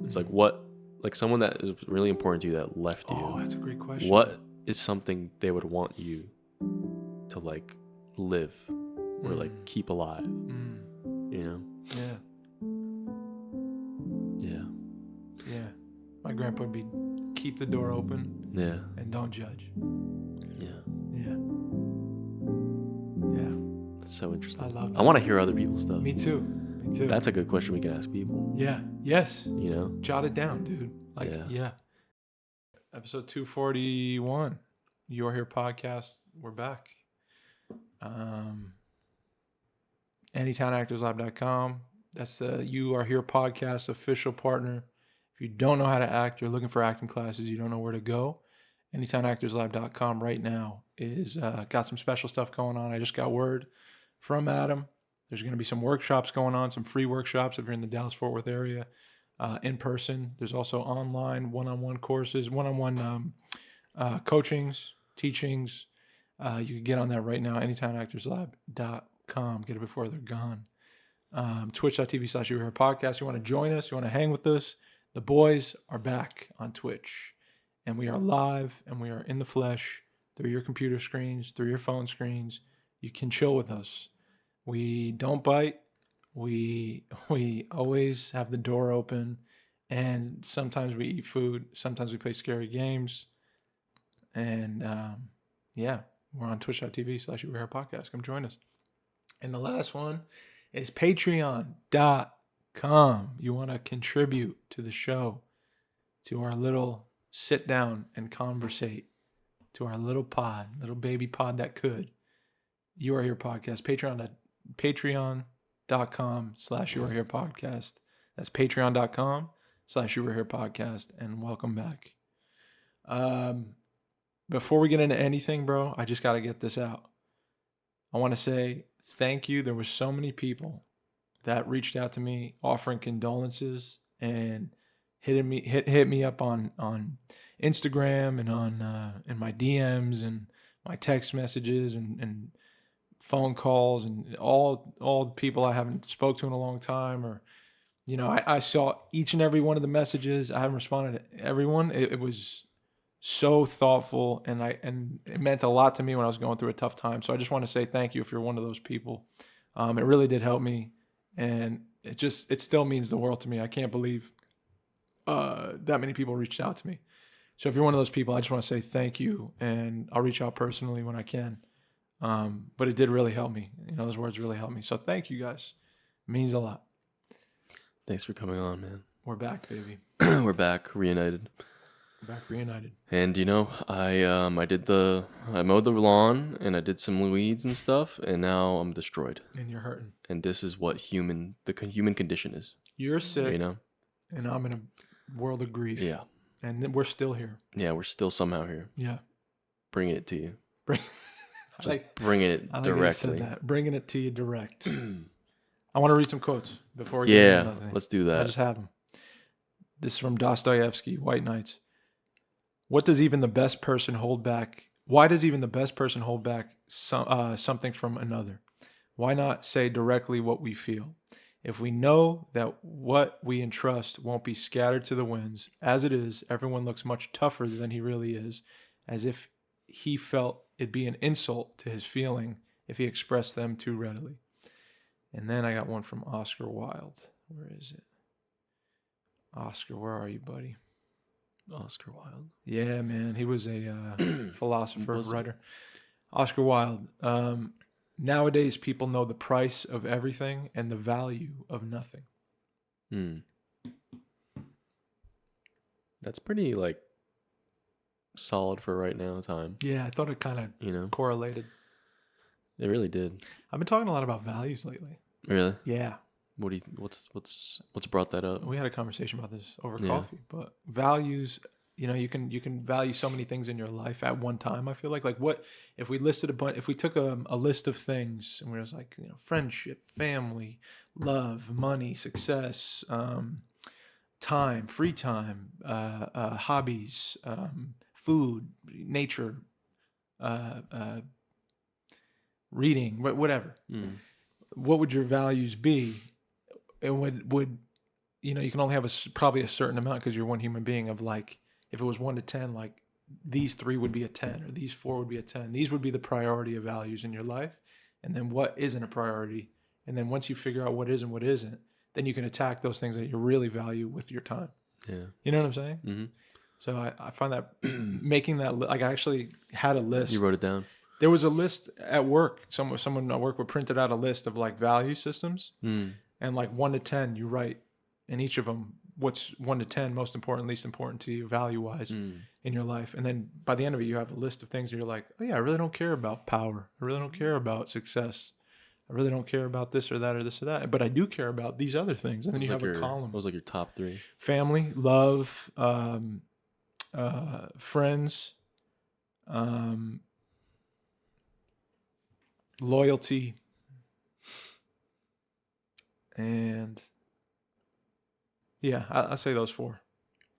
It's like what, like someone that is really important to you that left you. Oh, that's a great question. What is something they would want you to like live or like keep alive? You know? Yeah. Yeah. Yeah. My grandpa would be keep the door open. Yeah. And don't judge. Yeah. Yeah. Yeah. That's so interesting. I love that. I want to hear other people's stuff. Me too. Me too. That's a good question we can ask people. Yeah. Yes. You know? Jot it down, dude. Like, yeah. Episode 241. You're Here podcast. We're back. AnytownActorsLab.com. That's the You Are Here podcast official partner. If you don't know how to act, you're looking for acting classes, you don't know where to go, AnytownActorsLab.com right now is got some special stuff going on. I just got word from Adam. There's going to be some workshops going on, some free workshops if you're in the Dallas-Fort Worth area, in person. There's also online one-on-one courses, one-on-one coachings, teachings. You can get on that right now, AnytownActorsLab.com. Get it before they're gone. Twitch.tv/YouAreHere podcast. You want to join us? You want to hang with us? The boys are back on Twitch, and we are live, and we are in the flesh through your computer screens, through your phone screens. You can chill with us. We don't bite. We always have the door open, and sometimes we eat food. Sometimes we play scary games, and yeah, we're on Twitch.tv/YouAreHere podcast. Come join us. And the last one is Patreon.com. You want to contribute to the show, to our little sit down and conversate, to our little pod, little baby pod that could. You Are Here podcast. Patreon.com/You Are Here podcast. That's patreon.com/You Are Here podcast. And welcome back. Before we get into anything, bro, I just got to get this out. I want to say thank you. There were so many people that reached out to me offering condolences and hit me up on Instagram and on in my DMs and my text messages and phone calls and all the people I haven't spoke to in a long time, or you know, I saw each and every one of the messages. I haven't responded to everyone. It was so thoughtful, and it meant a lot to me when I was going through a tough time. So I just want to say thank you if you're one of those people. It really did help me, and it still means the world to me. I can't believe that many people reached out to me. So if you're one of those people, I just want to say thank you, and I'll reach out personally when I can. But it did really help me. You know, those words really helped me. So thank you guys. It means a lot. Thanks for coming on, man. We're back, baby. We're back, reunited. Back reunited. And you know, I mowed the lawn and I did some weeds and stuff, and now I'm destroyed. And you're hurting. And this is what the human condition is. You're sick. You know? And I'm in a world of grief. Yeah. And then we're still here. Yeah, we're still somehow here. Yeah. Bringing it to you. Bringing it directly. Bringing it to you direct. I want to read some quotes before we get into anything. Let's do that. I just have them. This is from Dostoevsky, White Knights. Why does even the best person hold back something from another? Why not say directly what we feel? If we know that what we entrust won't be scattered to the winds, as it is, everyone looks much tougher than he really is, as if he felt it'd be an insult to his feeling if he expressed them too readily. And then I got one from Oscar Wilde. Where is it? Oscar, where are you, buddy? Oscar Wilde. Yeah, man. He was a philosopher, writer. Oscar Wilde. Nowadays, people know the price of everything and the value of nothing. That's pretty, solid for right now time. Yeah, I thought it kind of correlated. It really did. I've been talking a lot about values lately. Really? Yeah. What do you? What's brought that up? We had a conversation about this over coffee, but values. You know, you can value so many things in your life at one time. I feel like what if we listed if we took a list of things and we was like, friendship, family, love, money, success, time, free time, hobbies, food, nature, reading, whatever. What would your values be? And would you can only have probably a certain amount because you're one human being of like, if it was 1 to 10, like these 3 would be a 10 or these 4 would be a 10. These would be the priority of values in your life. And then what isn't a priority. And then once you figure out what is and what isn't, then you can attack those things that you really value with your time. Yeah. You know what I'm saying? Mm-hmm. So I find that making that, like I actually had a list. You wrote it down? There was a list at work. Someone at work would printed out a list of like value systems. And like 1 to 10, you write in each of them what's 1 to 10 most important, least important to you value wise in your life. And then by the end of it, you have a list of things that you're like, oh yeah, I really don't care about power. I really don't care about success. I really don't care about this or that or this or that. But I do care about these other things. And then you have a column. What was like your top 3? Family, love, friends, loyalty, and yeah, I say those 4.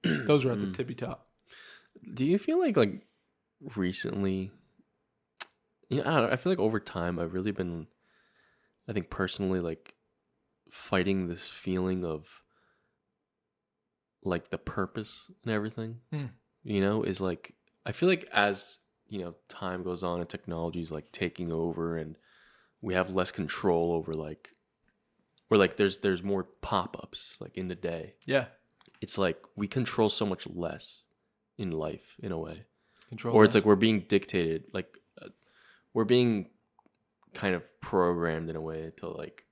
Those are at the tippy top. Do you feel like recently, I don't know, I feel like over time I've really been, I think personally, like fighting this feeling of like the purpose and everything, is like, I feel like as, time goes on and technology is like taking over and we have less control over like, where like there's more pop-ups like in the day. Yeah. It's like we control so much less in life in a way. Or it's like we're being dictated, like we're being kind of programmed in a way to like,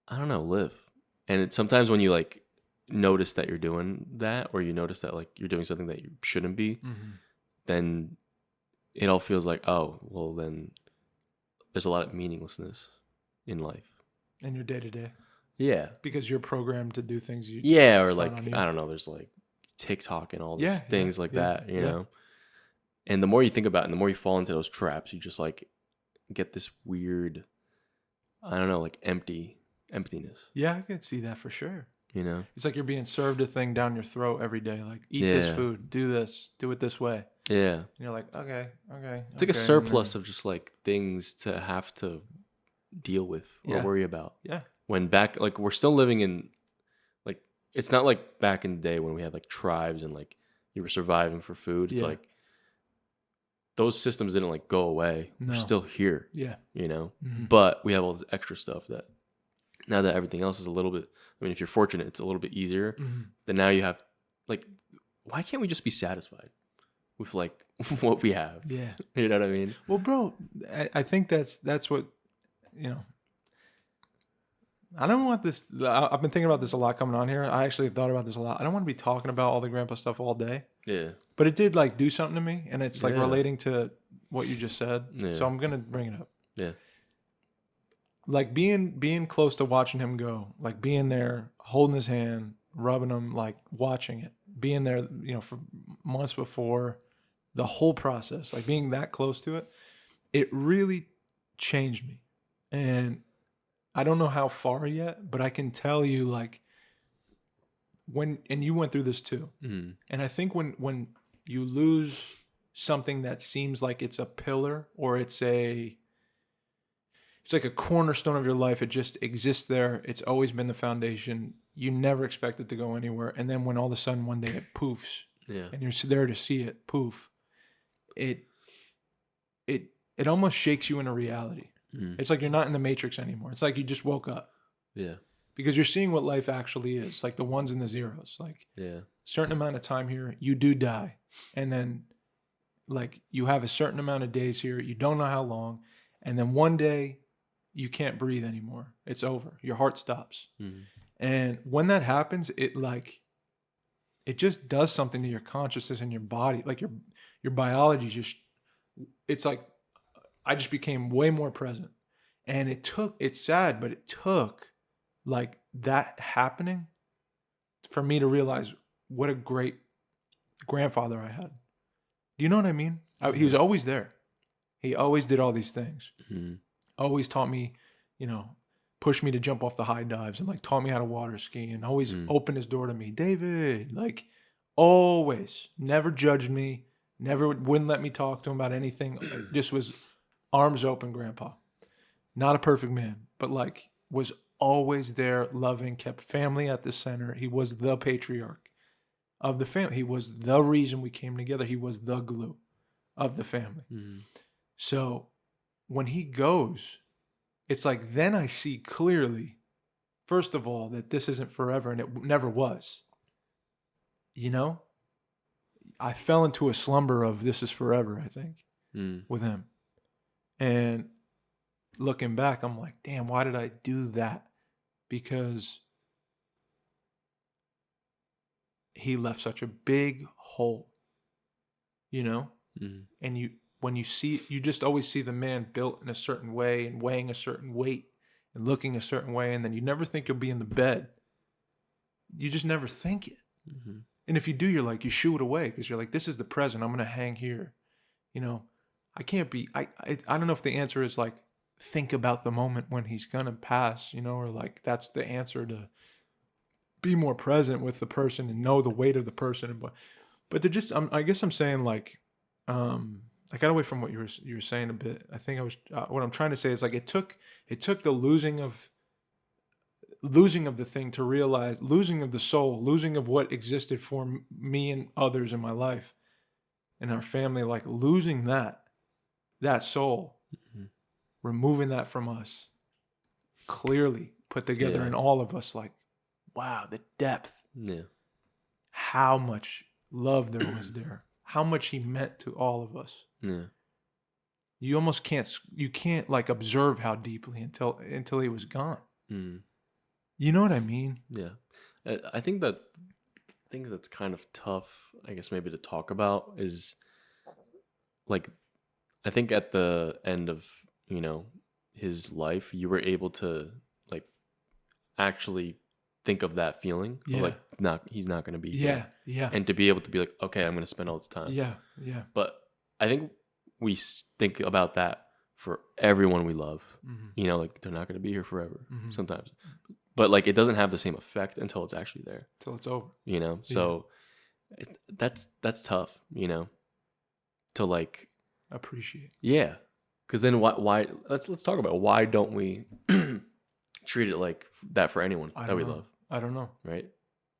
I don't know, live. And it's sometimes when you like notice that you're doing that, or you notice that like you're doing something that you shouldn't be, then it all feels like, oh, well then there's a lot of meaninglessness in life. In your day to day. Yeah. Because you're programmed to do things you or like I don't know, there's like TikTok and all these things like that, you know. And the more you think about it and the more you fall into those traps, you just like get this weird, I don't know, like emptiness. Yeah, I could see that for sure. It's like you're being served a thing down your throat every day, like eat this food, do this, do it this way. Yeah. And you're like, okay. It's like a surplus of just like things to have to deal with or worry about. Yeah. When back, like we're still living in, like, it's not like back in the day when we had like tribes and like you were surviving for food. It's like those systems didn't like go away. No. We're still here. Yeah. But we have all this extra stuff that now that everything else is a little bit, I mean, if you're fortunate, it's a little bit easier. Then now you have like, why can't we just be satisfied with like what we have? Yeah. You know what I mean? Well, bro, I think that's what, I don't want this. I've been thinking about this a lot coming on here. I actually thought about this a lot. I don't want to be talking about all the grandpa stuff all day. Yeah. But it did like do something to me, and it's like relating to what you just said. Yeah. So I'm gonna bring it up. Yeah. Like being close to watching him go, like being there, holding his hand, rubbing him, like watching it, being there, for months before, the whole process, like being that close to it, it really changed me. And I don't know how far yet, but I can tell you like and you went through this too. And I think when you lose something that seems like it's a pillar or it's like a cornerstone of your life, it just exists there. It's always been the foundation. You never expect it to go anywhere. And then when all of a sudden one day it poofs and you're there to see it poof, it almost shakes you into reality. It's like you're not in the Matrix anymore. It's like you just woke up. Yeah. Because you're seeing what life actually is, like the ones and the zeros. Like certain amount of time here, you do die. And then like you have a certain amount of days here, you don't know how long. And then one day you can't breathe anymore. It's over. Your heart stops. And when that happens, it just does something to your consciousness and your body. Like your biology it's like, I just became way more present. And it's sad, but it took like that happening for me to realize what a great grandfather I had. Do you know what I mean? He was always there. He always did all these things. Always taught me, pushed me to jump off the high dives and like taught me how to water ski and always opened his door to me. David, like always, never judged me, wouldn't let me talk to him about anything. Just was arms open grandpa. Not a perfect man, but like was always there, loving, kept family at the center. He was the patriarch of the family. He was the reason we came together. He was the glue of the family. Mm-hmm. So when he goes, it's like, then I see clearly, first of all, that this isn't forever, and it never was. You know, I fell into a slumber of this is forever, I think, with him. And looking back, I'm like, damn, why did I do that? Because he left such a big hole, you know? Mm-hmm. And when you see, you just always see the man built in a certain way and weighing a certain weight and looking a certain way. And then you never think you'll be in the bed. You just never think it. Mm-hmm. And if you do, you're like, you shoo it away because you're like, this is the present. I'm going to hang here. You know, I can't be, I don't know if the answer is like, think about the moment when he's going to pass, you know, or like, that's the answer to be more present with the person and know the weight of the person. But they're just, I guess I'm saying like, I got away from what you were saying a bit. I think I was, what I'm trying to say is like, it took the losing of the thing to realize, losing of the soul, losing of what existed for me and others in my life and our family, like losing that soul, removing that from us, clearly put together in all of us, like, wow, the depth, how much love there was there, how much he meant to all of us. You almost can't like observe how deeply until he was gone. You know what I mean? Yeah. I think that's kind of tough, I guess, maybe to talk about is like, I think at the end of, you know, his life, you were able to like actually think of that feeling of like, he's not going to be here. Yeah. And to be able to be like, okay, I'm going to spend all this time. Yeah. But I think we think about that for everyone we love. You know, like they're not going to be here forever sometimes. But like it doesn't have the same effect until it's actually there. Until it's over. You know, so that's tough, you know, to like appreciate. Yeah. Because then why let's talk about why don't we treat it like that for anyone that we love? I don't know. Right?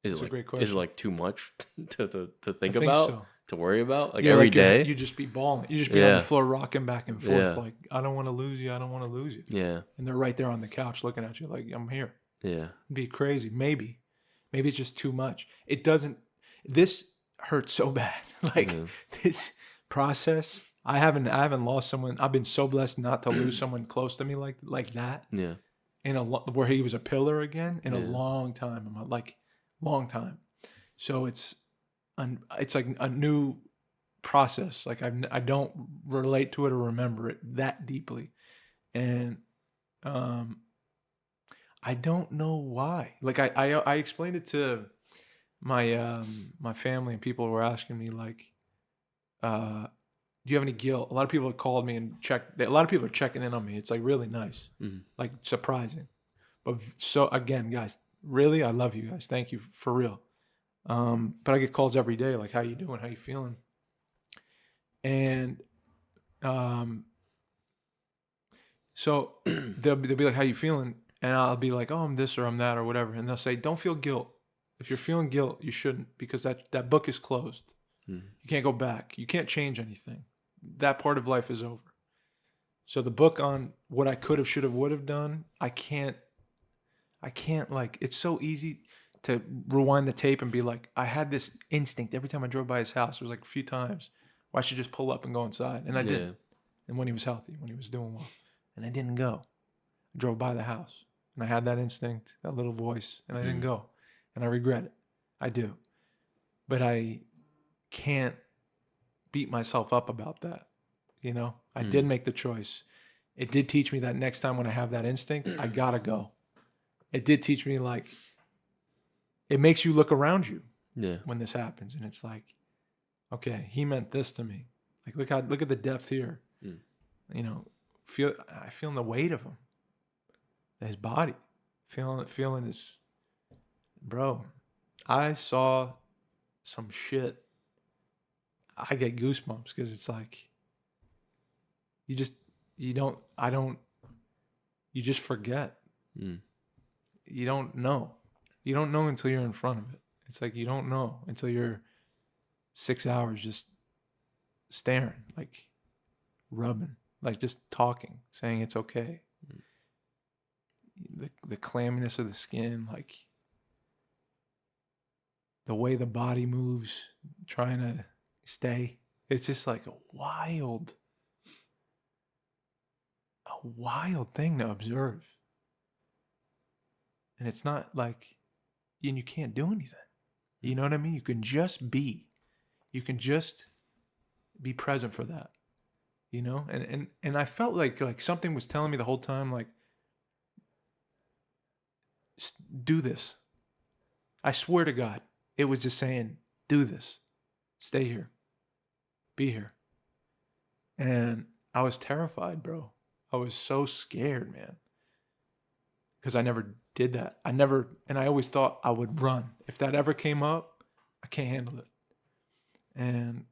Is That's it a great like question. is it like too much to think I about? so. To worry about? Like every day? You just be balling. You just be on the floor rocking back and forth like, I don't want to lose you. I don't want to lose you. Yeah. And they're right there on the couch looking at you like, I'm here. Yeah. It'd be crazy. Maybe it's just too much. It doesn't. This hurts so bad. Like this process. I haven't lost someone. I've been so blessed not to lose someone close to me like that. Yeah. Where he was a pillar again in a long time. Long time. So it's like a new process. Like I don't relate to it or remember it that deeply, and I don't know why. Like I explained it to my my family, and people were asking me like, do you have any guilt? A lot of people have called me and checked. A lot of people are checking in on me. It's like really nice, like surprising. But so again, guys, really, I love you guys. Thank you for real. But I get calls every day, like, how you doing? How you feeling? And so they'll be like, how you feeling? And I'll be like, oh, I'm this or I'm that or whatever. And they'll say, don't feel guilt. If you're feeling guilt, you shouldn't, because that book is closed. You can't go back. You can't change anything. That part of life is over. So the book on what I could have, should have, would have done, I can't like, it's so easy to rewind the tape and be like, I had this instinct every time I drove by his house. It was like a few times where I should just pull up and go inside. And I didn't. And when he was healthy, when he was doing well. And I didn't go. I drove by the house. And I had that instinct, that little voice. And I didn't go. And I regret it. I do. But I can't beat myself up about that. You know? I did make the choice. It did teach me that next time when I have that instinct, I gotta go. It did teach me, like, it makes you look around you when this happens. And it's like, okay, he meant this to me. Like, look at the depth here. You know, I feel the weight of him. His body. Feeling his, bro, I saw some shit. I get goosebumps because it's like, you just forget. you don't know. You don't know until you're in front of it. It's like you don't know until you're 6 hours just staring, like rubbing, like just talking, saying it's okay. The clamminess of the skin, like the way the body moves, trying to stay. It's just like a wild thing to observe. And it's not like, and you can't do anything. You know what I mean? You can just be. You can just be present for that. You know? And I felt like something was telling me the whole time, like, do this. I swear to God, it was just saying, do this. Stay here. Be here. And I was terrified, bro. I was so scared, man. Because I never did that. And I always thought I would run. If that ever came up, I can't handle it. And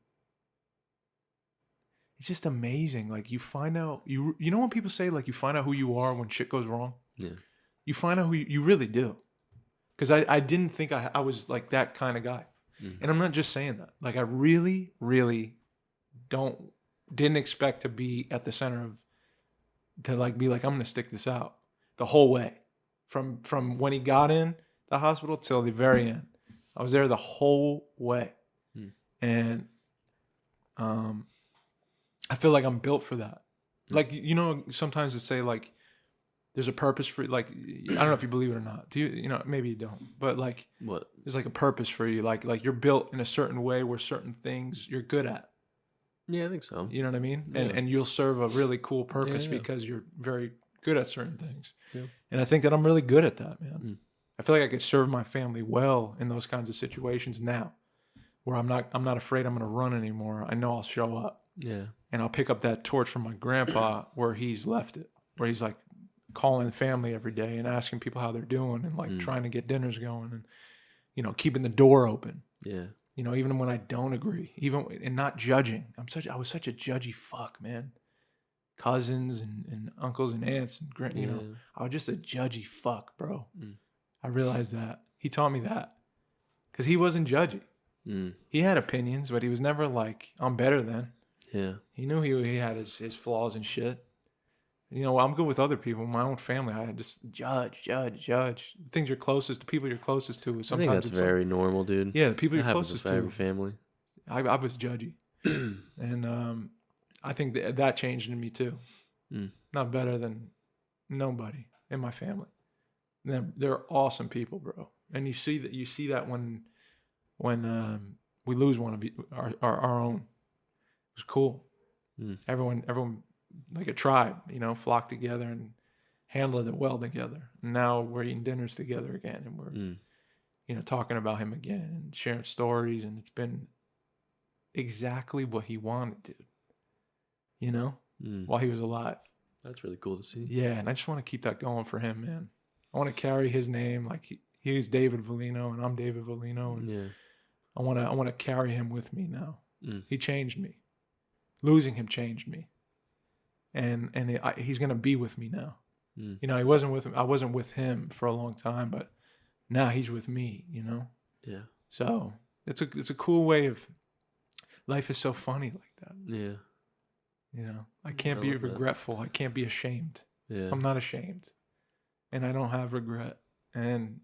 it's just amazing. Like you find out, you know when people say like you find out who you are when shit goes wrong? Yeah. You find out who you really do. Because I didn't think I was like that kind of guy. Mm-hmm. And I'm not just saying that. Like I really, really didn't expect to be at the center to like be like, I'm going to stick this out the whole way. From when he got in the hospital till the very end. I was there the whole way. And I feel like I'm built for that. Like, you know, sometimes they say like, there's a purpose for, like, I don't know if you believe it or not. Do you know, maybe you don't, but like, what? There's like a purpose for you. Like you're built in a certain way where certain things you're good at. Yeah, I think so. You know what I mean? Yeah. And you'll serve a really cool purpose because you're very good at certain things. Yeah. And I think that I'm really good at that, man. I feel like I could serve my family well in those kinds of situations now, where I'm not afraid I'm going to run anymore. I know I'll show up. Yeah. And I'll pick up that torch from my grandpa where he's left it, where he's like calling family every day and asking people how they're doing and like trying to get dinners going and, you know, keeping the door open. Yeah. You know, even when I don't agree, and not judging. I was such a judgy fuck, man. Cousins and uncles and aunts and you know, I was just a judgy fuck, bro. I realized that. He taught me that because he wasn't judgy. He had opinions, but he was never like, I'm better than. Yeah. He knew he had his flaws and shit. You know, I'm good with other people, my own family. I just judge. Things you're closest to, people you're closest to. Sometimes I think that's very normal, dude. Yeah, the people that you're closest to. Every family. I was judgy, and I think that changed in me too. Not better than nobody in my family. They're awesome people, bro. And you see that when we lose one of our own. It was cool. Everyone like a tribe, you know, flocked together and handled it well together. And now we're eating dinners together again, and we're you know, talking about him again and sharing stories, and it's been exactly what he wanted, dude. You know, while he was alive. That's really cool to see. Yeah, and I just want to keep that going for him, man. I want to carry his name, like he's David Volino and I'm David Volino, and I want to carry him with me now. He changed me. Losing him changed me, and he's gonna be with me now. You know, he wasn't with him. I wasn't with him for a long time, but now he's with me. You know. Yeah. So it's a cool way of life. Is so funny like that. Yeah. You know, I can't be regretful. That. I can't be ashamed. Yeah. I'm not ashamed, and I don't have regret. And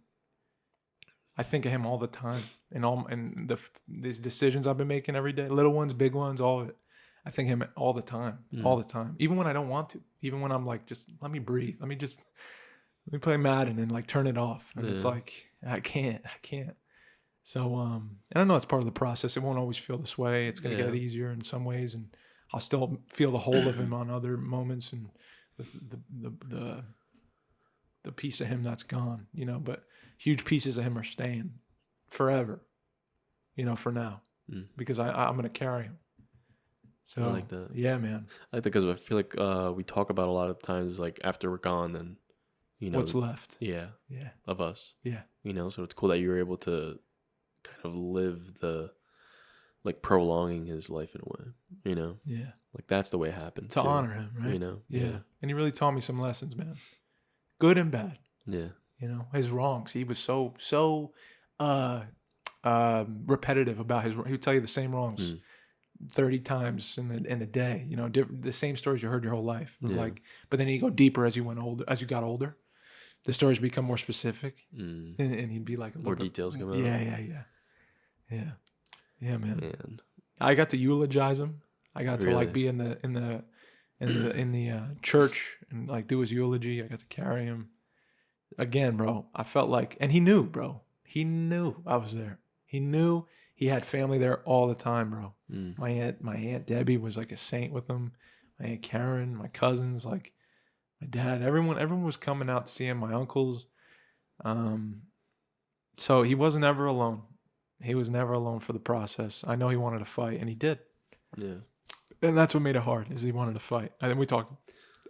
I think of him all the time, and these decisions I've been making every day, little ones, big ones, all of it. I think of him all the time, even when I don't want to, even when I'm like, just let me breathe. Let me play Madden and like turn it off. And it's like, I can't. So, and I know it's part of the process. It won't always feel this way. It's going to get easier in some ways. And I'll still feel the whole of him on other moments, and the piece of him that's gone, you know, but huge pieces of him are staying forever, you know, for now, because I'm going to carry him. So I like that. Yeah, man. I like that because I feel like we talk about a lot of times, like after we're gone, then, you know. What's left. Yeah. Of us. Yeah. You know, so it's cool that you were able to kind of live like prolonging his life in a way, you know? Yeah. Like that's the way it happens. To honor him, right? You know? Yeah. And he really taught me some lessons, man. Good and bad. Yeah. you know, his wrongs. He was so repetitive about his. He would tell you the same wrongs 30 times in a day. You know, the same stories you heard your whole life. Yeah. Like, but then you go deeper as you went older, as you got older. The stories become more specific, and he'd be like more details come out. Yeah, man. I got to eulogize him. I got to like be in the church and like do his eulogy. I got to carry him. Again, bro, I felt like, and he knew, bro. He knew I was there. He knew he had family there all the time, bro. My aunt Debbie was like a saint with him. My aunt Karen, my cousins, like my dad, everyone was coming out to see him. My uncles. So he wasn't ever alone. He was never alone for the process. I know he wanted to fight, and he did. Yeah. And that's what made it hard, is he wanted to fight. And then we talked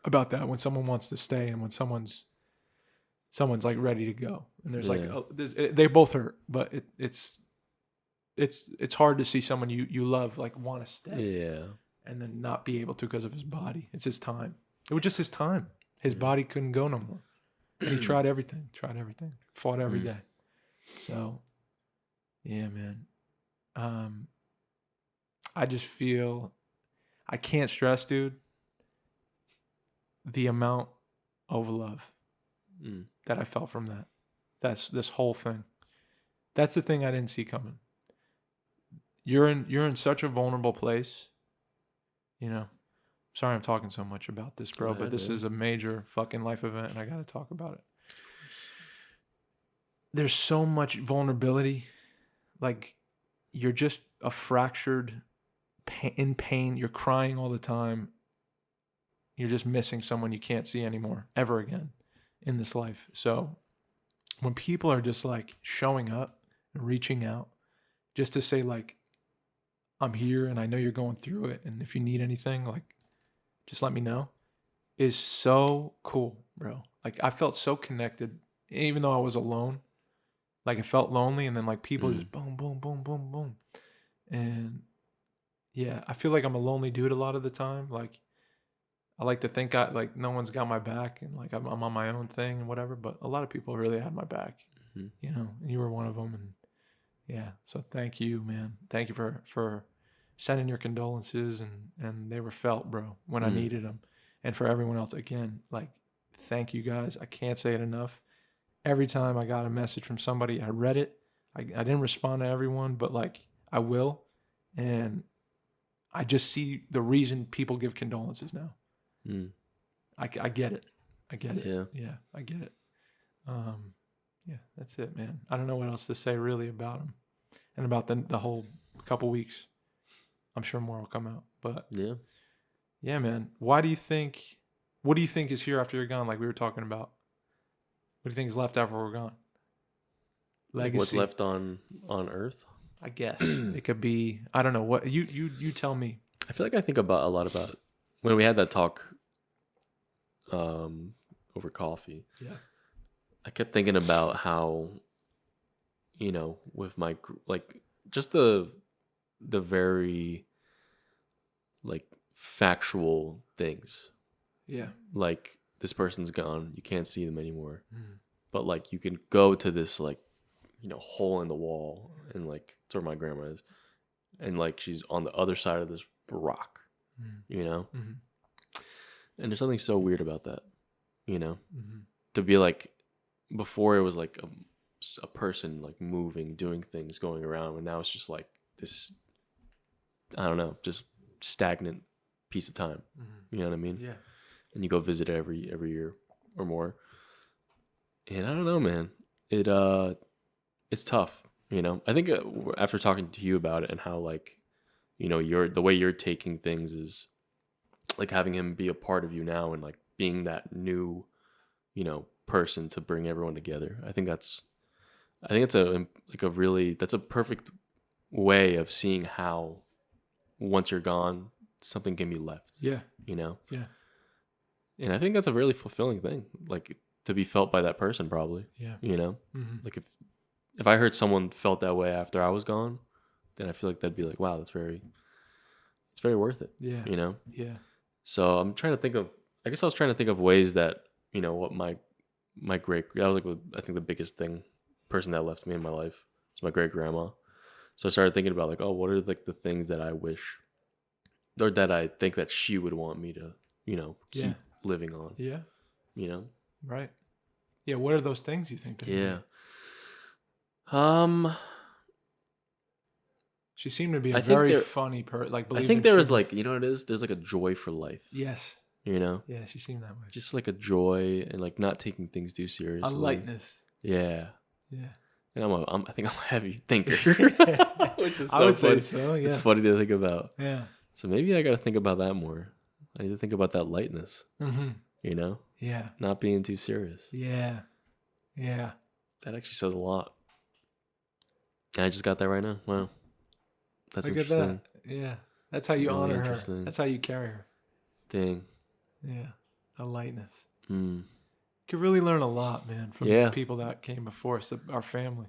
about that when someone wants to stay and when someone's like ready to go, and there's they both hurt, but it's hard to see someone you love like want to stay, and then not be able to because of his body. It's his time. It was just his time. His body couldn't go no more, and he tried everything, fought every day. So, yeah, man. I just feel I can't stress, dude, the amount of love that I felt from that. That's this whole thing. That's the thing I didn't see coming. You're in such a vulnerable place. You know, sorry I'm talking so much about this, bro, but this is a major fucking life event, and I got to talk about it. There's so much vulnerability. Like, you're just a fractured, in pain. You're crying all the time. You're just missing someone you can't see anymore, ever again in this life. So when people are just like showing up and reaching out just to say like, I'm here and I know you're going through it, and if you need anything, like, just let me know, is so cool, bro. Like, I felt so connected, even though I was alone. Like, I felt lonely, and then like people just boom, boom, boom, boom, boom. And yeah, I feel like I'm a lonely dude a lot of the time. Like, I like to think like no one's got my back, and like I'm on my own thing and whatever, but a lot of people really had my back, you know, and you were one of them. And yeah, so thank you, man. Thank you for sending your condolences, and they were felt, bro, when I needed them. And for everyone else, again, like, thank you guys. I can't say it enough. Every time I got a message from somebody, I read it. I didn't respond to everyone, but like I will. And I just see the reason people give condolences now. I get it. I get it. Yeah, I get it. Yeah, that's it, man. I don't know what else to say really about him and about the whole couple weeks. I'm sure more will come out, but yeah, man. What do you think is here after you're gone? Like we were talking about. What do you think is left after we're gone? Legacy. Like what's left on Earth? I guess it could be. I don't know. What you tell me. I feel like I think a lot about when we had that talk over coffee. Yeah. I kept thinking about how, you know, with my like just the very like factual things. Yeah. Like, this person's gone, you can't see them anymore. But like you can go to this like, you know, hole in the wall, and like it's where my grandma is, and like she's on the other side of this rock, you know. And there's something so weird about that, you know, to be like, before it was like a person like moving, doing things, going around, and now it's just like this, I don't know, just stagnant piece of time. You know what I mean? Yeah. And you go visit it every year or more. And I don't know, man. It's tough, you know. I think after talking to you about it and how like, you know, the way you're taking things is like having him be a part of you now, and like being that new, you know, person to bring everyone together. I think that's a perfect way of seeing how once you're gone, something can be left. Yeah. You know? Yeah. And I think that's a really fulfilling thing, like to be felt by that person, probably. Yeah. You know? Like if I heard someone felt that way after I was gone, then I feel like that'd be like, wow, it's very worth it. Yeah. You know? Yeah. So I was trying to think of ways that, you know, what my that was like I think the biggest person that left me in my life was my great grandma. So I started thinking about like, oh, what are like the things that I wish, or that I think that she would want me to, keep living on. Yeah. Right. Yeah. What are those things you think? Yeah. She seemed to be a very funny person. Like, I think there was like, you know what it is? There's like a joy for life. Yes. Yeah, she seemed that way. Just like a joy and like not taking things too seriously. A lightness. Yeah. And I think I'm a heavy thinker, which is so I would funny. say so. Yeah. It's funny to think about. Yeah. So maybe I got to think about that more. I need to think about that lightness. Mm-hmm. Yeah. Not being too serious. Yeah. That actually says a lot. And I just got that right now. Wow. That's Look interesting. At that. Yeah. That's how you honor her. That's how you carry her. Dang. Yeah. A lightness. You could really learn a lot, man, from the people that came before us, our family.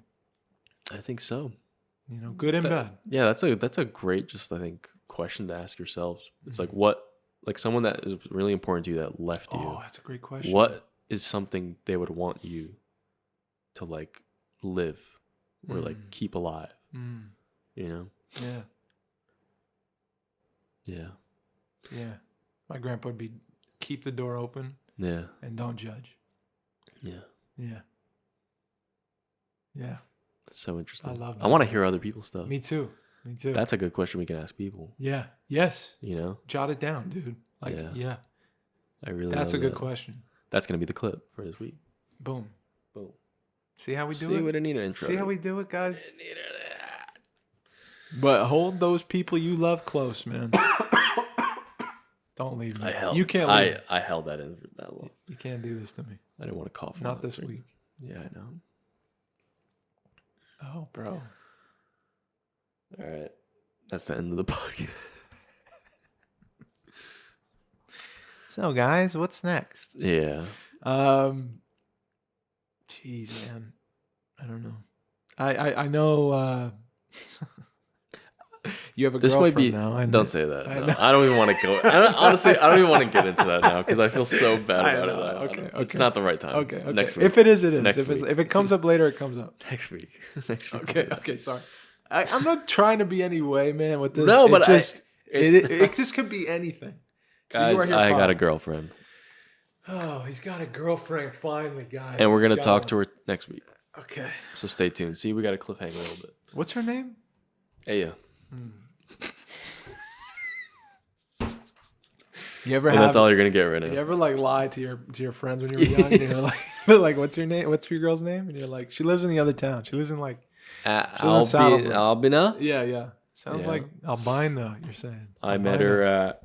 I think so. Good and bad. Yeah, that's a great, just I think, question to ask yourselves. It's like someone that is really important to you that left you. Oh, that's a great question. What is something they would want you to like live or like keep alive? Yeah. Yeah. My grandpa would be keep the door open. Yeah. And don't judge. Yeah. That's so interesting. I love that. I want to hear other people's stuff. Me too. That's a good question we can ask people. Yeah. Yes. Jot it down, dude. Like, yeah. I really That's a good question. That's going to be the clip for this week. Boom. See how we do it? See, we didn't need an intro. See how we do it, guys? But hold those people you love close, man. Don't leave me. You can't leave. I held that in for that long. You can't do this to me. I didn't want to cough. Not this week. Yeah, I know. Oh, bro. All right. That's the end of the podcast. So, guys, what's next? Yeah. Jeez, man. I don't know. I know you have a girlfriend now. Don't say that. No. I don't even want to go. Honestly, I don't even want to get into that now because I feel so bad about it. Okay. It's not the right time. Okay. Next week. If it is, it is. If it comes up later, it comes up. Next week. Okay. Sorry. I'm not trying to be any way, man, with this. No, but it just could be anything. Guys, I got a girlfriend. Oh, he's got a girlfriend finally, guys. And we're going to talk to her next week. Okay. So stay tuned. See, we got a cliffhanger a little bit. What's her name? Aya. You ever that's all you're going to get right now. You ever lie to your friends when you were young? And you're like, what's your name? What's your girl's name? And you're like, she lives in the other town. She lives in Albina? Yeah. Sounds like Albina, you're saying. I met her at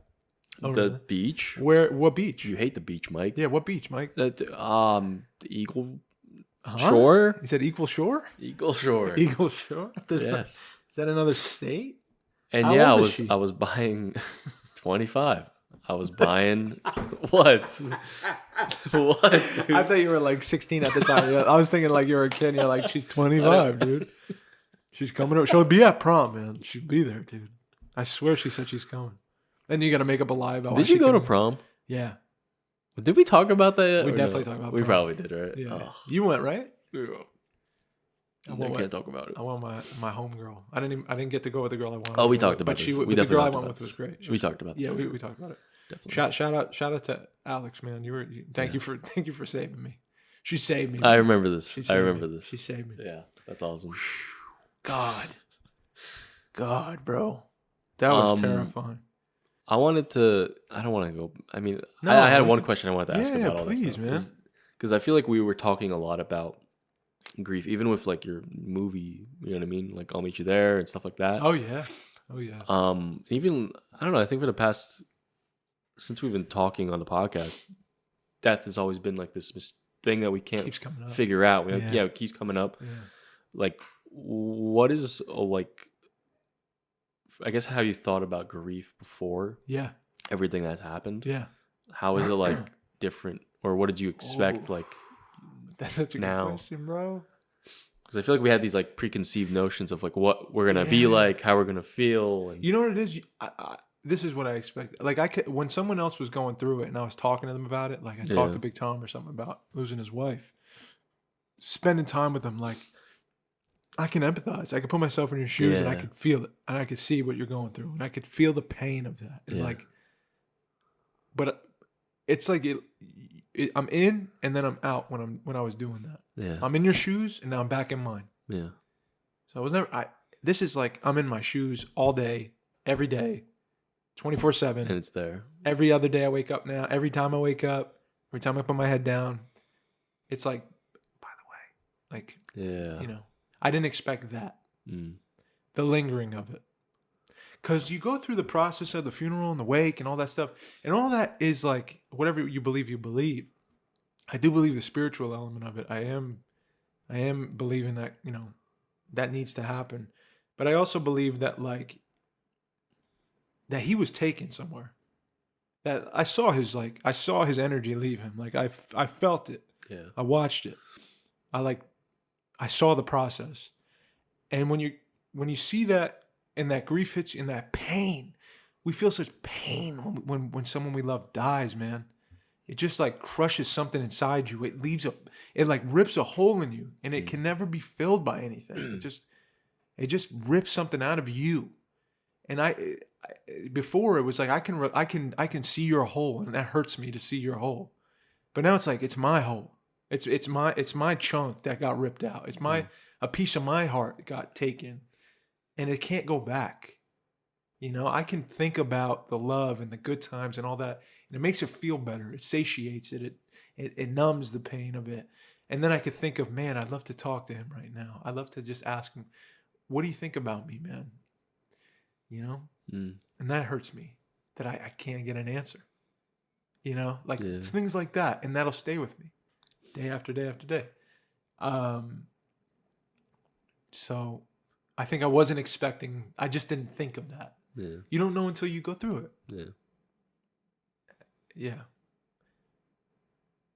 the beach. What beach? You hate the beach, Mike. Yeah, what beach, Mike? The Eagle Shore? You said Equal Shore? Eagle Shore. Eagle Shore? Yes. Is that another state? And I was buying 25. I was buying what? What? Dude? I thought you were like 16 at the time. I was thinking like you were a kid and you're like, she's 25, dude. She's coming up. She'll be at prom, man. She'll be there, dude. I swear she said she's coming. Then you got to make up a lie about. Did you go to prom? Yeah. Did we talk about that? We definitely talked about. We probably did, right? Yeah. Oh. You went, right? Yeah. I can't talk about it. I went my homegirl. I didn't get to go with the girl I wanted. Oh, we talked about this. But the girl I went with was great. We talked about this. Yeah, we talked about it. Definitely. Shout out to Alex, man. Thank you for saving me. She saved me. Man. I remember this. She saved me. Yeah, that's awesome. God, bro, that was terrifying. I don't want to go. I mean, I had one question I wanted to ask about all this stuff. Man. Because I feel like we were talking a lot about grief, even with like your movie. You know what I mean? Like I'll Meet You There and stuff like that. Oh yeah. Even I don't know. I think for the past since we've been talking on the podcast, death has always been like this thing that we can't figure out. It keeps coming up. Yeah. Like, what is I guess how you thought about grief before? Yeah. Everything that's happened. Yeah. How is it like different, or what did you expect? Like, that's such a good question, bro. Because I feel like we had these like preconceived notions of like what we're gonna be like, how we're gonna feel. And you know what it is? this is what I expect. Like when someone else was going through it and I was talking to them about it, like I talked Yeah. to Big Tom or something about losing his wife, spending time with them, like I can empathize. I could put myself in your shoes and I Yeah. could feel it and I could see what you're going through and I could feel the pain of that. And Yeah. like, but it's like I'm in and then I'm out when I was doing that. Yeah. I'm in your shoes and now I'm back in mine. Yeah. So I was never. This is like I'm in my shoes all day, every day, 24/7. And it's there. Every other day I wake up now. Every time I wake up, every time I put my head down, it's like, by the way, like, Yeah. you know, I didn't expect that. Mm. The lingering of it. Because you go through the process of the funeral and the wake and all that stuff. And all that is like, whatever you believe, you believe. I do believe the spiritual element of it. I am believing that, you know, that needs to happen. But I also believe that, like, that he was taken somewhere. That I saw his energy leave him. Like I felt it. Yeah. I watched it. I saw the process. And when you see that and that grief hits you and that pain, we feel such pain when someone we love dies, man. It just like crushes something inside you. It like rips a hole in you and it can never be filled by anything. It just rips something out of you. And before it was like I can see your hole and that hurts me to see your hole. But now it's like it's my hole. It's my chunk that got ripped out. It's a piece of my heart got taken and it can't go back. You know, I can think about the love and the good times and all that, and it makes it feel better. It satiates it. It numbs the pain of it. And then I could think of, man, I'd love to talk to him right now. I'd love to just ask him, what do you think about me, man? You know? And that hurts me that I can't get an answer. You know? Like it's things like that. And that'll stay with me day after day after day. So I think I wasn't expecting, I just didn't think of that. Yeah. You don't know until you go through it. Yeah. Yeah.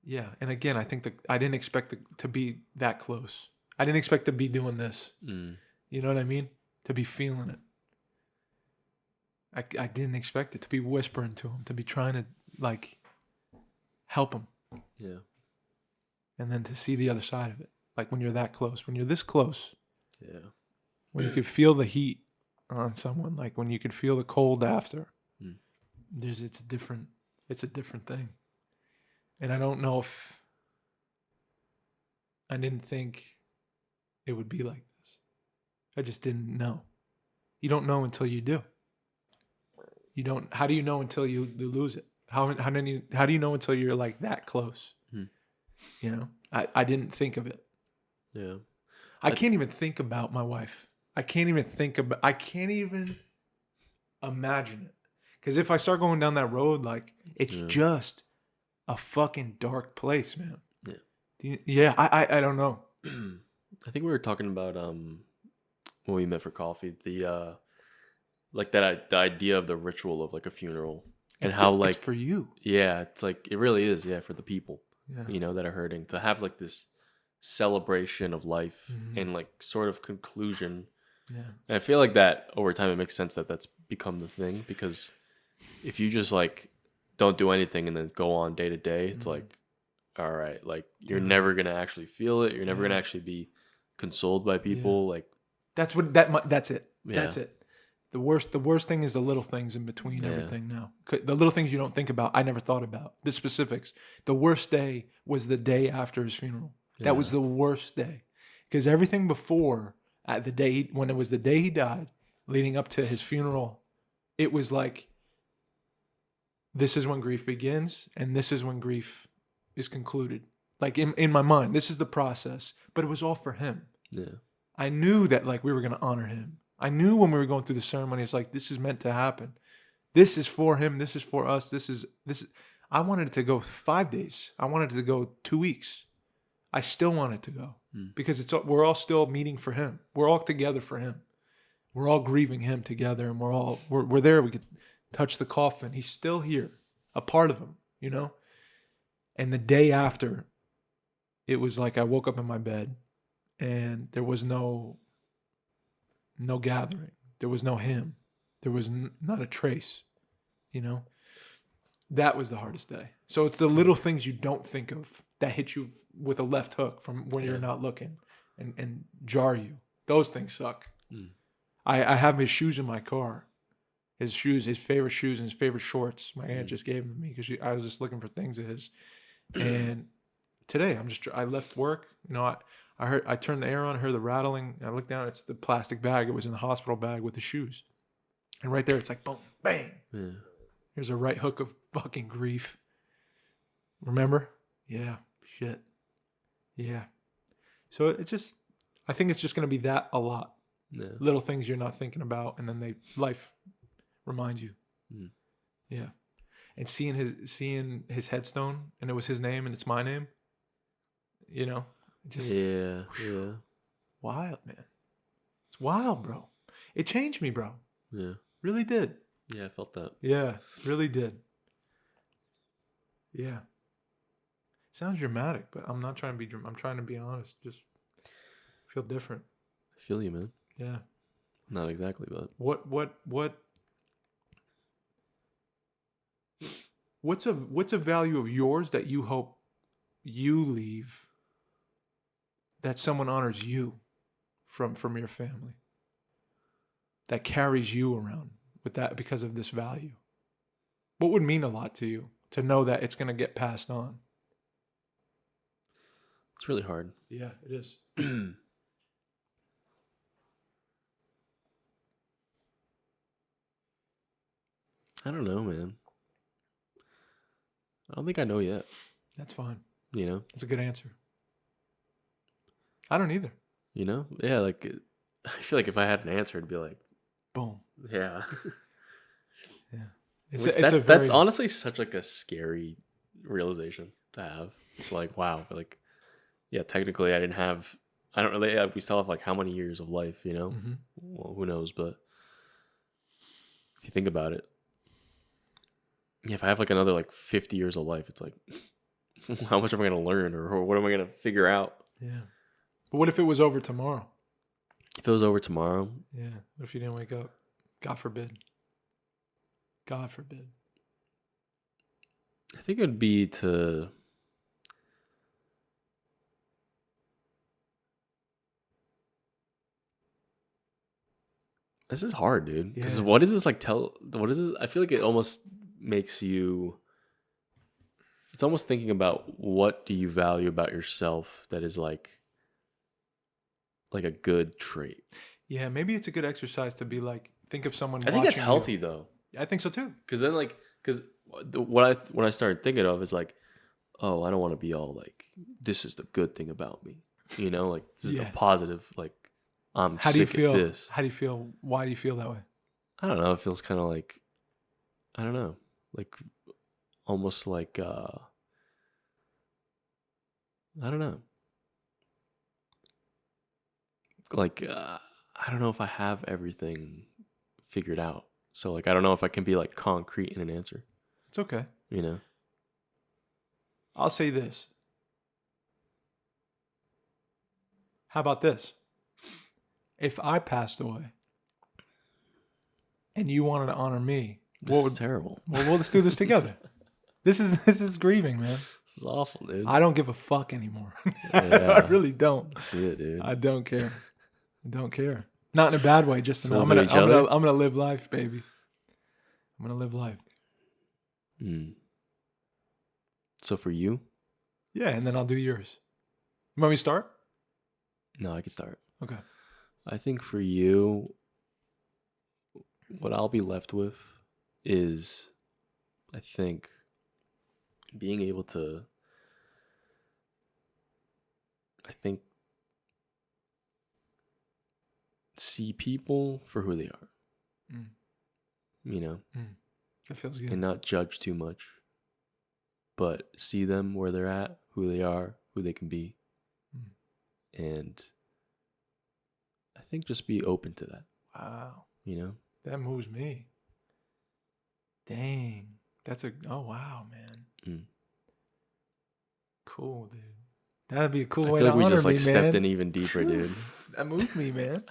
Yeah. And again, I think that I didn't expect to be that close. I didn't expect to be doing this. You know what I mean? To be feeling it. I didn't expect it, to be whispering to him, to be trying to like help him. Yeah. And then to see the other side of it. Like when you're that close, when you're this close. Yeah. When you could feel the heat on someone, like when you could feel the cold after. It's a different thing. And I don't know if I didn't think it would be like this. I just didn't know. You don't know until you do. How do you know until you lose it? How do you know until you're like that close? You know, I didn't think of it. Yeah. I can't even think about my wife. I can't even imagine it. Because if I start going down that road, like it's just a fucking dark place, man. Yeah. I don't know. I think we were talking about when we met for coffee, the like the idea of the ritual of like a funeral and how like it's for you. Yeah, it's like it really is, for the people. Yeah. You know, that are hurting, to have like this celebration of life and like sort of conclusion. Yeah. And I feel like that over time it makes sense that that's become the thing, because if you just like don't do anything and then go on day to day, it's like, all right, like you're never going to actually feel it. You're never going to actually be consoled by people. Like that's it. Yeah. That's it. The worst thing is the little things in between everything now. The little things you don't think about, I never thought about. The specifics. The worst day was the day after his funeral. That was the worst day. Because everything before, at the day when it was the day he died, leading up to his funeral, it was like, this is when grief begins, and this is when grief is concluded. Like in my mind, this is the process. But it was all for him. Yeah. I knew that like we were going to honor him. I knew when we were going through the ceremony, it's like, this is meant to happen. This is for him. This is for us. This is. I wanted it to go 5 days. I wanted it to go 2 weeks. I still want it to go because we're all still meeting for him. We're all together for him. We're all grieving him together, and we're there. We could touch the coffin. He's still here, a part of him, you know? And the day after, it was like I woke up in my bed and there was no gathering. There was no him. There was not a trace. you know, that was the hardest day. So it's the little things you don't think of that hit you with a left hook from when you're not looking and jar you. Those things suck. I have his shoes in my car. His shoes, his favorite shoes and his favorite shorts. My aunt just gave them to me because I was just looking for things of his. And today I left work. You know, I turned the air on, I heard the rattling. And I looked down. It's the plastic bag. It was in the hospital bag with the shoes. And right there, it's like boom, bang. Yeah. Here's a right hook of fucking grief. Remember? Yeah. Shit. Yeah. So I think it's just gonna be that a lot. Yeah. Little things you're not thinking about, and then life reminds you. Yeah. And seeing his headstone, and it was his name, and it's my name. You know, yeah. Wild, man. It's wild, bro. It changed me, bro. Yeah. Really did. Yeah, I felt that. Yeah, really did. Yeah. Sounds dramatic, but I'm not trying to be I'm trying to be honest. Just feel different. I feel you, man. Yeah. Not exactly, but what's a value of yours that you hope you leave that someone honors you from your family, that carries you around with that because of this value? What would mean a lot to you to know that it's going to get passed on? It's really hard. Yeah, it is. I don't know, man. I don't think I know yet. That's fine. You know? That's a good answer. I don't either. You know? Yeah, like, I feel like if I had an answer, it'd be like... Boom. Yeah. Yeah. That's honestly such like a scary realization to have. It's like, wow. Like, yeah, technically I don't really... we still have like how many years of life, you know? Mm-hmm. Well, who knows? But if you think about it, if I have like another like 50 years of life, it's like, how much am I going to learn, or what am I going to figure out? Yeah. But what if it was over tomorrow? If it was over tomorrow? Yeah. What if you didn't wake up? God forbid. God forbid. I think it would be to... This is hard, dude. Because what is this like what is it? I feel like it almost makes you... It's almost thinking about what do you value about yourself that is like a good trait. Yeah, maybe it's a good exercise to be like, think of someone. I think that's healthy though. I think so too. Because then what I started thinking of is like, oh, I don't want to be all like, this is the good thing about me. You know, like this is the positive, like I'm How sick do you feel? at this. How do you feel? Why do you feel that way? I don't know. It feels kind of like, I don't know, like almost like, I don't know. Like, I don't know if I have everything figured out. So like, I don't know if I can be like concrete in an answer. It's okay. You know? I'll say this. How about this? If I passed away and you wanted to honor me, this is terrible. Well, we'll just do this together. This is grieving, man. This is awful, dude. I don't give a fuck anymore. Yeah. I really don't. I see it, dude. I don't care. I don't care. Not in a bad way. Just I'm gonna live life, baby. I'm gonna live life. So for you? Yeah, and then I'll do yours. You want me to start? No, I can start. Okay. I think for you, what I'll be left with is, I think, being able to, see people for who they are. You know? That feels good. And not judge too much, but see them where they're at, who they are, who they can be. And I think just be open to that. Wow. You know? That moves me. Dang. Oh, wow, man. Cool, dude. That'd be a cool way to honor me, man. I feel like we just stepped in even deeper, dude. That moved me, man.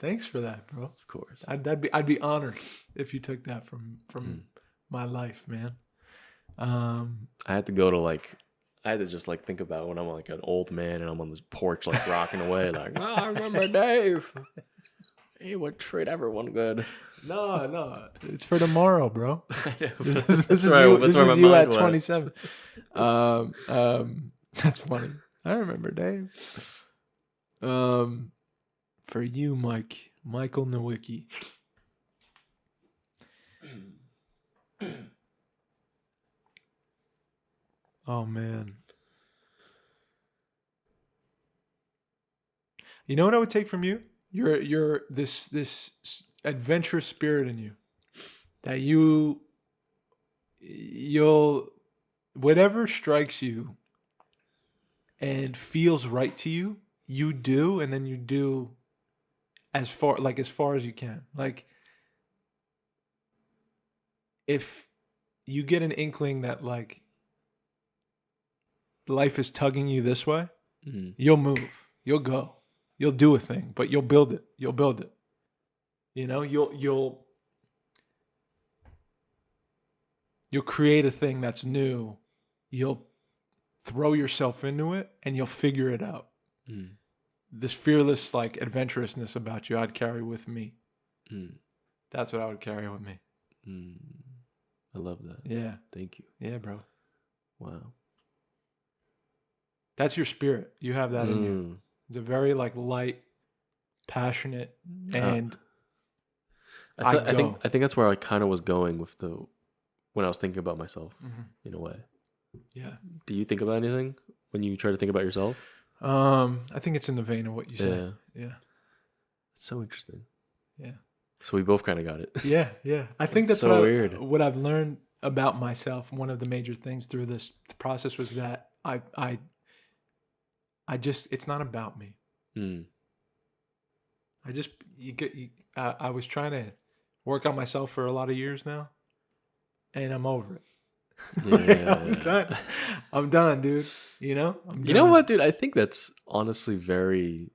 Thanks for that, bro. Of course. I'd be honored if you took that from my life, man. I had to go to like, I had to just like think about when I'm like an old man and I'm on this porch like rocking away like, oh, I remember Dave. He would treat everyone good. No, it's for tomorrow, bro. This is you at 27. That's funny. I remember Dave. For you, Michael Nowicki. Oh man. You know what I would take from you? You're this adventurous spirit in you. That you'll whatever strikes you and feels right to you, you do, and then you do as far as you can. Like if you get an inkling that like life is tugging you this way, you'll move. You'll go. You'll do a thing, but you'll build it. You'll build it. You know, you'll create a thing that's new. You'll throw yourself into it and you'll figure it out. This fearless, like adventurousness about you, I'd carry with me. That's what I would carry with me. I love that. Yeah. Thank you. Yeah, bro. Wow. That's your spirit. You have that in you. It's a very like light, passionate, and I think that's where I kind of was going with when I was thinking about myself in a way. Yeah. Do you think about anything when you try to think about yourself? I think it's in the vein of what you said. Yeah. It's so interesting. Yeah. So we both kind of got it. Yeah. I think that's so weird. What I've learned about myself. One of the major things through this process was that I just, it's not about me. I was trying to work on myself for a lot of years now, and I'm over it. I'm done. I'm done, dude. You know? You know what, dude? I think that's honestly very...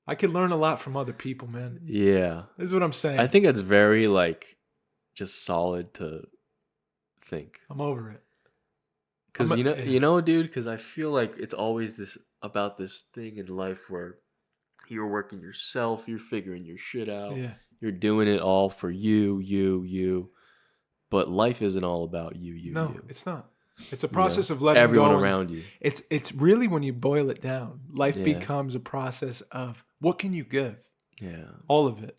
I could learn a lot from other people, man. Yeah. This is what I'm saying. I think it's very, like, just solid to think. I'm over it. Because, you know, dude, because I feel like it's always this thing in life where you're working yourself, you're figuring your shit out. Yeah. You're doing it all for you. But life isn't all about you. No, it's not. It's a process of letting everyone go around you. It's really, when you boil it down, life becomes a process of what can you give? Yeah. All of it.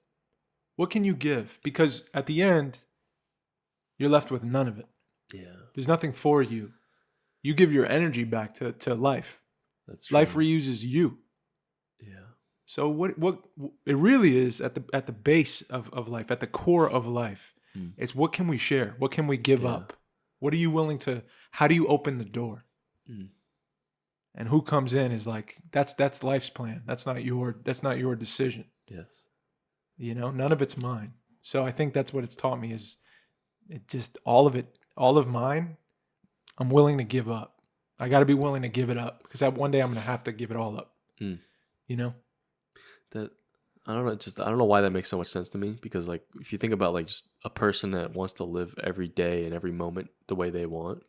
What can you give? Because at the end, you're left with none of it. Yeah. There's nothing for you. You give your energy back to life. That's true. Life reuses you. Yeah. So what it really is at the base of life, at the core of life, it's what can we share? What can we give up? What are you willing to? How do you open the door? And who comes in is like that's life's plan. That's not your decision. Yes. You know, none of it's mine. So I think that's what it's taught me is it just all of mine. I'm willing to give up. I got to be willing to give it up because one day I'm going to have to give it all up. You know? That I don't know. I don't know why that makes so much sense to me because, like, if you think about like just a person that wants to live every day and every moment the way they want,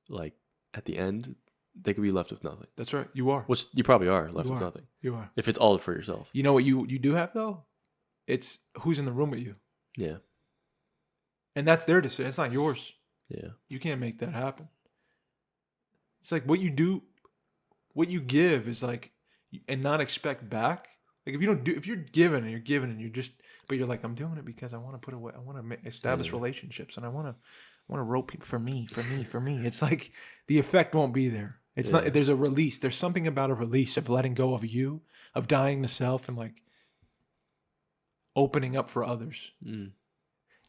like at the end, they could be left with nothing. That's right. You are. Which you probably are left with nothing. You are. If it's all for yourself. You know what you do have though? It's who's in the room with you. Yeah. And that's their decision. It's not yours. Yeah. You can't make that happen. It's like what you do, what you give is like, and not expect back. Like if you're giving and you're just, but you're like, I'm doing it because I want to put away, I want to establish relationships and I want to rope people for me. It's like the effect won't be there. It's not, there's a release. There's something about a release of letting go of you, of dying to self and like opening up for others.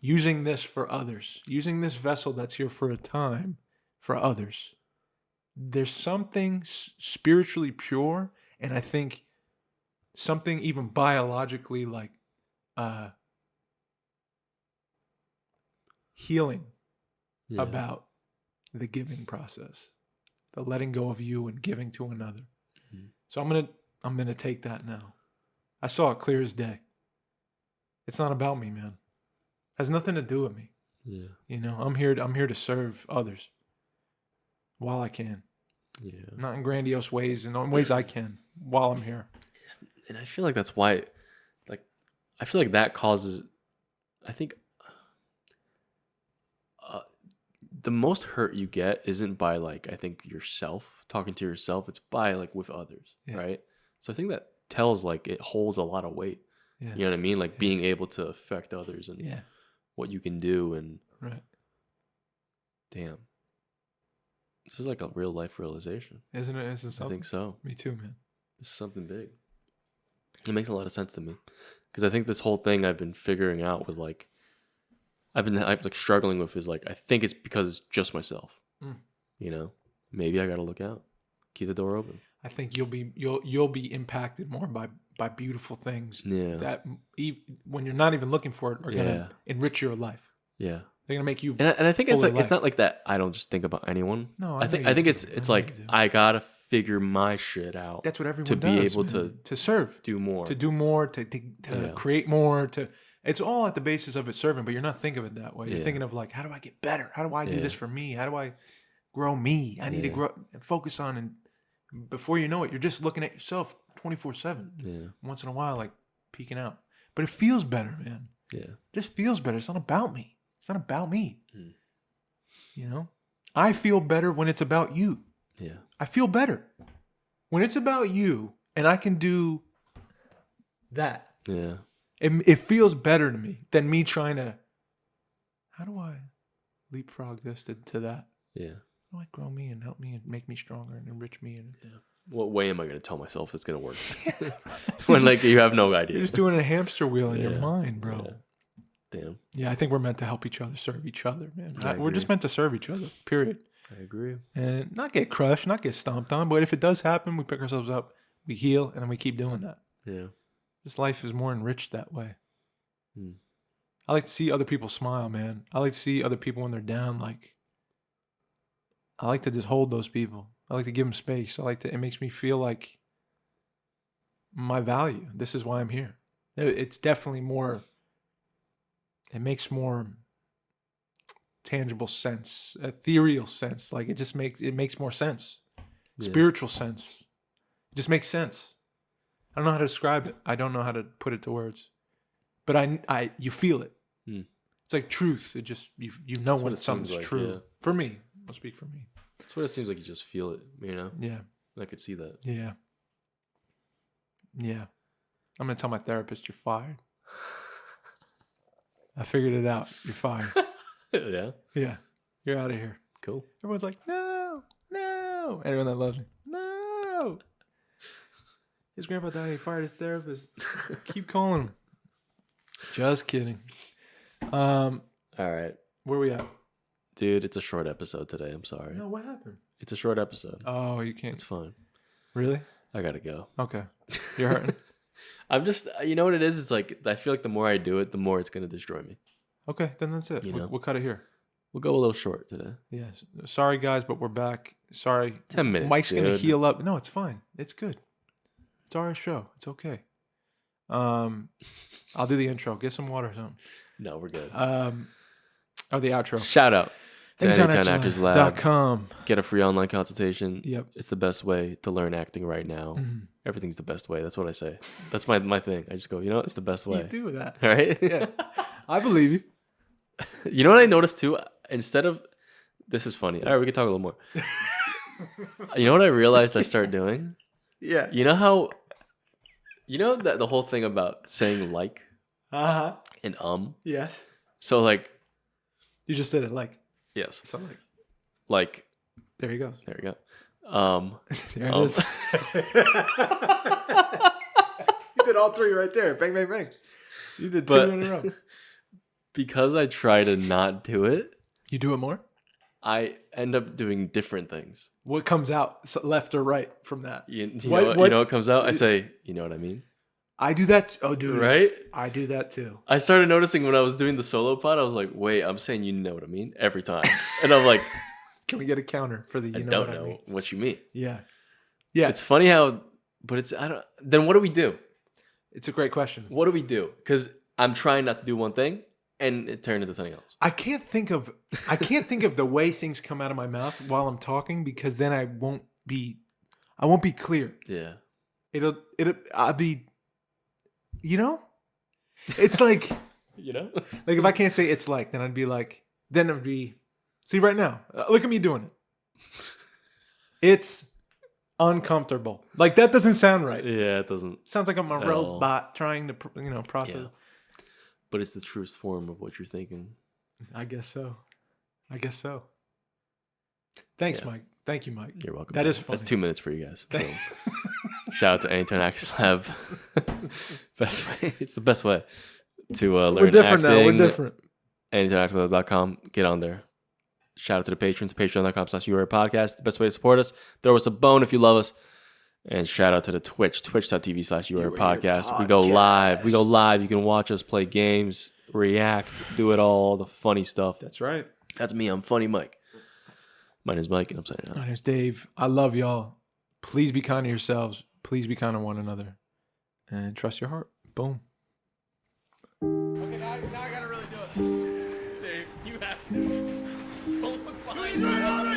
Using this for others, using this vessel that's here for a time for others. There's something spiritually pure, and I think something even biologically like healing about the giving process, the letting go of you and giving to another. So I'm gonna take that now. I saw it clear as day. It's not about me, man. Has nothing to do with me. Yeah. You know, I'm here to serve others while I can. Yeah. Not in grandiose ways, in ways I can while I'm here. And I feel like that's why, like, I feel like that causes, I think, the most hurt you get isn't by, like, I think yourself, talking to yourself. It's by, like, with others, right? So I think that tells, like, it holds a lot of weight. Yeah. You know what I mean? Like, being able to affect others and what you can do. And damn, this is like a real life realization, isn't it? Isn't something? I think so. Me too, man. This is something big. It makes a lot of sense to me, because I think this whole thing I've been figuring out was like, I'm like struggling with is like, I think it's because it's just myself. You know, maybe I got to look out, keep the door open. I think you'll be impacted more by beautiful things that when you're not even looking for it are gonna enrich your life. Yeah, they're gonna make you. And I think it's like it's not like that. I don't just think about anyone. No, I think it's like I gotta figure my shit out. That's what everyone to does, be able to serve, do more, to create more. It's all at the basis of it serving, but you're not thinking of it that way. You're thinking of like, how do I get better? How do I do this for me? How do I grow me? I need to grow and focus on, and before you know it, you're just looking at yourself 24/7. Yeah. Once in a while, like peeking out. But it feels better, man. Yeah. It just feels better. It's not about me. It's not about me. You know? I feel better when it's about you. Yeah. I feel better when it's about you and I can do that. Yeah. It feels better to me than me trying to, how do I leapfrog this to that? Yeah. How do I grow me and help me and make me stronger and enrich me? And what way am I going to tell myself it's going to work? When like you have no idea. You're just doing a hamster wheel in your mind, bro. Yeah. Damn. Yeah, I think we're meant to help each other, serve each other, man. We're just meant to serve each other, period. I agree. And not get crushed, not get stomped on. But if it does happen, we pick ourselves up, we heal, and then we keep doing that. Yeah. This life is more enriched that way. I like to see other people smile, man. I like to see other people when they're down. Like, I like to just hold those people. I like to give them space. It makes me feel like my value. This is why I'm here. It's definitely more, it makes more tangible sense, ethereal sense. Like it makes more sense. Spiritual sense. It just makes sense. I don't know how to describe it. I don't know how to put it to words, but you feel it. It's like truth. It just you know when something's like, true. Yeah. For me, I'll speak for me. That's what it seems like. You just feel it, you know. Yeah, I could see that. Yeah, yeah. I'm gonna tell my therapist you're fired. I figured it out. You're fired. Yeah. Yeah. You're out of here. Cool. Everyone's like, no. Everyone that loves me, no. His grandpa died. He fired his therapist. Keep calling him. Just kidding. All right. Where we at? Dude, it's a short episode today. I'm sorry. No, what happened? It's a short episode. Oh, you can't. It's fine. Really? I gotta go. Okay. You're hurting? I'm just, you know what it is? It's like, I feel like the more I do it, the more it's gonna destroy me. Okay, then that's it. We'll cut it here. We'll go a little short today. Yes. Sorry, guys, but we're back. Sorry. 10 minutes. Mike's gonna heal up. No, it's fine. It's good. It's our show. It's okay. I'll do the intro. Get some water or something. No, we're good. The outro. Shout out to Anytime Actors Lab. .com. Get a free online consultation. Yep. It's the best way to learn acting right now. Everything's the best way. That's what I say. That's my thing. I just go, you know, it's the best way. You do that. Right? Yeah. I believe you. You know what I noticed too? Instead of, this is funny. All right, we can talk a little more. You know what I realized I started doing? Yeah. You know how, you know that the whole thing about saying like and Yes. So like. You just did it like. Yes. So like. There you go. There you go. There it is. You did all three right there. Bang, bang, bang. You did two in a row. Because I try to not do it. You do it more? I end up doing different things. What comes out, left or right from that? You know what comes out? I say, you know what I mean? I do that. Oh, dude. Right? I do that too. I started noticing when I was doing the solo pod, I was like, wait, I'm saying you know what I mean every time. And I'm like, can we get a counter for the I don't know what you mean. Yeah. Yeah. It's funny how, but then what do we do? It's a great question. What do we do? Because I'm trying not to do one thing, and it turned into something else. I can't think of the way things come out of my mouth while I'm talking, because then I won't be clear. Yeah. I'll be, it's like, like if I can't say it's like, then it'd be, see right now, look at me doing it. It's uncomfortable. Like that doesn't sound right. Yeah, it doesn't. Sounds like I'm a robot trying to, process. Yeah. But it's the truest form of what you're thinking. I guess so. Thanks, Mike. Thank you, Mike. You're welcome. That is funny. That's 2 minutes for you guys. Shout out to Anytime Actors Lab. Best way. It's the best way to learn We're different acting. now. We're different. AnytimeActorsLab.com. Get on there. Shout out to the patrons. Patreon.com/URA podcast. The best way to support us. Throw us a bone if you love us. And shout out to the Twitch.tv/URA podcast. We go live. You can watch us play games, react, do it all, the funny stuff. That's right. That's me. I'm Funny Mike. My name's Mike, and I'm signing out. My name's Dave. I love y'all. Please be kind to yourselves. Please be kind to one another. And trust your heart. Boom. Okay, now I gotta really do it. Dave, you have to. Don't look behind you.